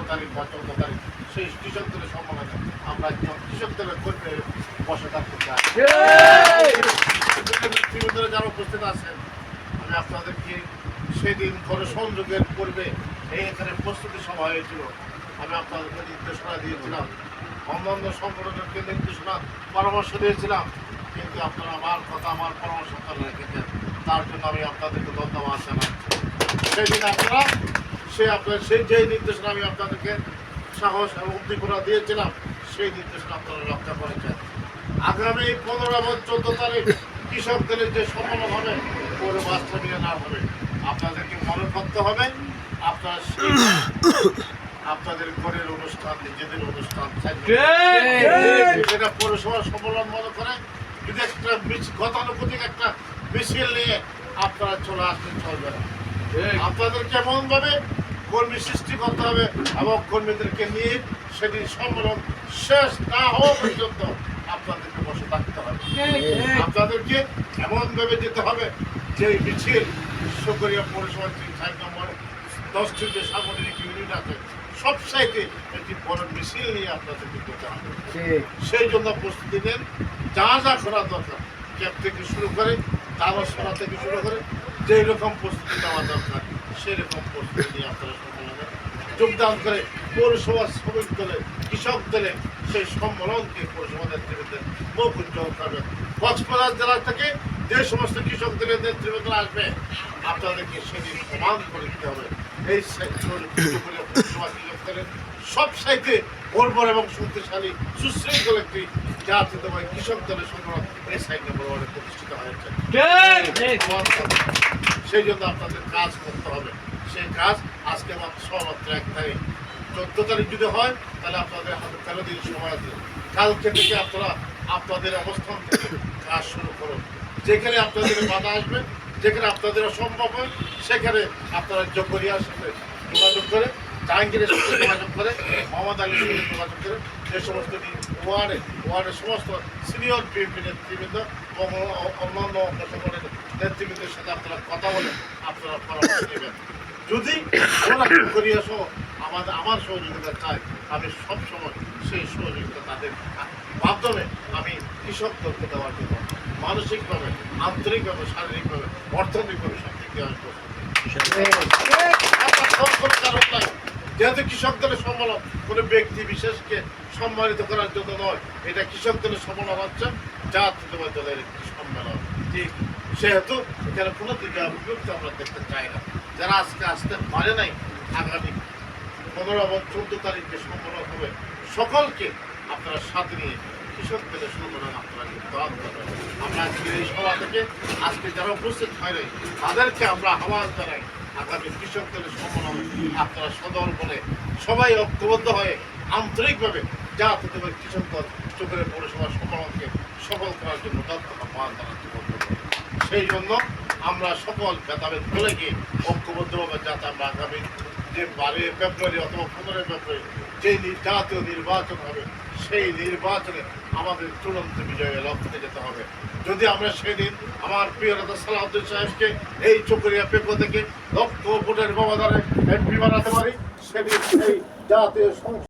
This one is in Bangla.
তারিখ বা 14 তারিখ সেই কৃষক দলের সম্মেলনে আমরা কৃষক দলের কর্মী বসে থাকতে চাই। যারা উপস্থিত আছেন, আমি আপনাদেরকে সেদিন গণসংযোগের পূর্বে এখানে প্রস্তুতি সভা হয়েছিল, আমি আপনাদেরকে নির্দেশনা দিয়েছিলাম, অন্যান্য সংগঠনকে নির্দেশনা পরামর্শ দিয়েছিলাম, কিন্তু আপনারা আমার কথা আমার পরামর্শ রেখেছেন, তার জন্য আমি আপনাদেরকে ধন্যবাদ জানাচ্ছি। সেদিন আপনারা সেই যেই নির্দেশনা আমি আপনাদেরকে সাহস এবং উদ্দীপনা দিয়েছিলাম, সেই নির্দেশনা আপনারা রক্ষা করেছেন। আগামী 15 এবং 14 তারিখ কৃষক দলের যে সম্মেলন হবে পুরো বাস্তবে না হবে, আপনাদেরকে মনে করতে হবে আপনারা আপনাদের ঘরের অনুষ্ঠান, নিজেদের অনুষ্ঠান সেটা পৌরসভার সম্মেলন মনে করে যদি একটা গতানুগতিক একটা মিছিল নিয়ে আপনারা চলে আসতে চলবে না। আপনাদেরকে এমনভাবে কর্মী সৃষ্টি করতে হবে এবং কর্মীদেরকে নিয়ে সেদিন সম্মেলন শেষ না হওয়া পর্যন্ত আপনাদেরকে বসে থাকতে হবে। আপনাদেরকে এমনভাবে যেতে হবে যে মিছিল বিশ্বকরিয়া পৌরসভার 4 নম্বর 10টি যে সাংগঠনিক ইউনিট আছে সব সাইডে একটি বড় মিছিল নিয়ে আপনাদেরকে যেতে হবে। সেই জন্য প্রস্তুতি নেন, যা যা করা দরকার, ক্যাম্প থেকে শুরু করে তালস করা থেকে শুরু করে যেই রকম প্রস্তুতি নেওয়া দরকার সেই রকম প্রস্তুতি নিয়ে আপনারা সম্মেলনে যোগদান করে পৌরসভা শ্রমিক দলে, কৃষক দলে সেই সম্মেলনকে পৌরসভা নেতৃবৃন্দের মুখ উজ্জ্বল করবে। কক্সবাজার জেলা থেকে যে সমস্ত কৃষক দলের নেতৃবৃন্দ আসবে আপনাদেরকে সেদিন প্রমাণ করে দিতে হবে এই পৌরসভা কৃষক দলের সব সাইতে উর্বর এবং শক্তিশালী সুশৃঙ্খল একটি জাতীয়তাবাদী কৃষক দলের সংগঠন এই সাইডে বড় প্রতিষ্ঠিত হয়েছে। সেই জন্য আপনাদের কাজ করতে হবে। সেই কাজ আজকে মাত্র সমাত্র 1 তারিখ, 14 তারিখ যদি হয় তাহলে আপনাদের হাতে 13 দিন সময় আছে। কালকে থেকে আপনারা আপনাদের অবস্থান থেকে কাজ শুরু করুন। যেখানে আপনাদের বাধা আসবে, যেখানে আপনাদের অসম্ভব হয়, সেখানে আপনারা জকরিয়ার সাথে যোগাযোগ করে, জাহাঙ্গীরের সাথে যোগাযোগ করে, মোহাম্মদ আলীর সাথে যোগাযোগ করে, যে সমস্ত ওয়ার্ডের সমস্ত সিনিয়র বিএনপি নেতৃবৃন্দ এবং অন্যান্য সংগঠনের নেতৃবৃন্দের সাথে আপনারা কথা বলে আপনারা পরামর্শ নেবেন। যদি জকরিয়া সহ আমার সহযোগিতা চাই, আমি সবসময় সেই সহযোগিতা তাদের মাধ্যমে আমি কৃষক দলকে দেওয়ার জন্য মানসিকভাবে, আন্তরিকভাবে, শারীরিকভাবে, অর্থনৈতিকভাবে সব দিক দিয়ে যেহেতু কৃষক দলের সম্মেলন কোনো ব্যক্তি বিশেষকে সম্মানিত করার জন্য নয়, এটা কৃষক দলের সম্মেলন হচ্ছে জাতীয়তাবাদী দলের একটি সম্মেলন। ঠিক সেহেতু এখানে কোনো দিকে বিভক্তি আমরা দেখতে চাই না। যারা আজকে আসতে পারে নাই, আগামী 15 এবং 14 তারিখে সম্মেলন হবে, সকলকে আপনারা সাথে নিয়ে কৃষক দলের সম্মেলন আপনারা যোগদান করবেন। আমরা আজকে এই সভা থেকে আজকে যারা উপস্থিত হয় নাই তাদেরকে আমরা আহ্বান জানাই, আগামী কৃষক দলের সম্মেলন আপনারা সদল বলে সবাই ঐক্যবদ্ধ হয়ে আন্তরিকভাবে জাতীয়তাবাদী কৃষক দল চোখের পৌরসভার সম্মেলনকে সফল করার জন্য আহ্বান জানাতে বলতে। সেই জন্য আমরা সকল ভেদাভেদ ভুলে গিয়ে ঐক্যবদ্ধভাবে যাতে আমরা আগামী যে 12 ফেব্রুয়ারি অথবা 15 ফেব্রুয়ারি যেই জাতীয় নির্বাচন হবে সেই নির্বাচনে আমাদের চূড়ান্ত বিজয়ের লক্ষ্যে যেতে হবে। যদি আমরা সেদিন আমার প্রিয় নেতা সালাউদ্দিন সাহেবকে এই চকরিয়া পেপো থেকে লক্ষ ভোটের ব্যবধানে এমপি বানাতে পারি, সেদিন সেই জাতীয়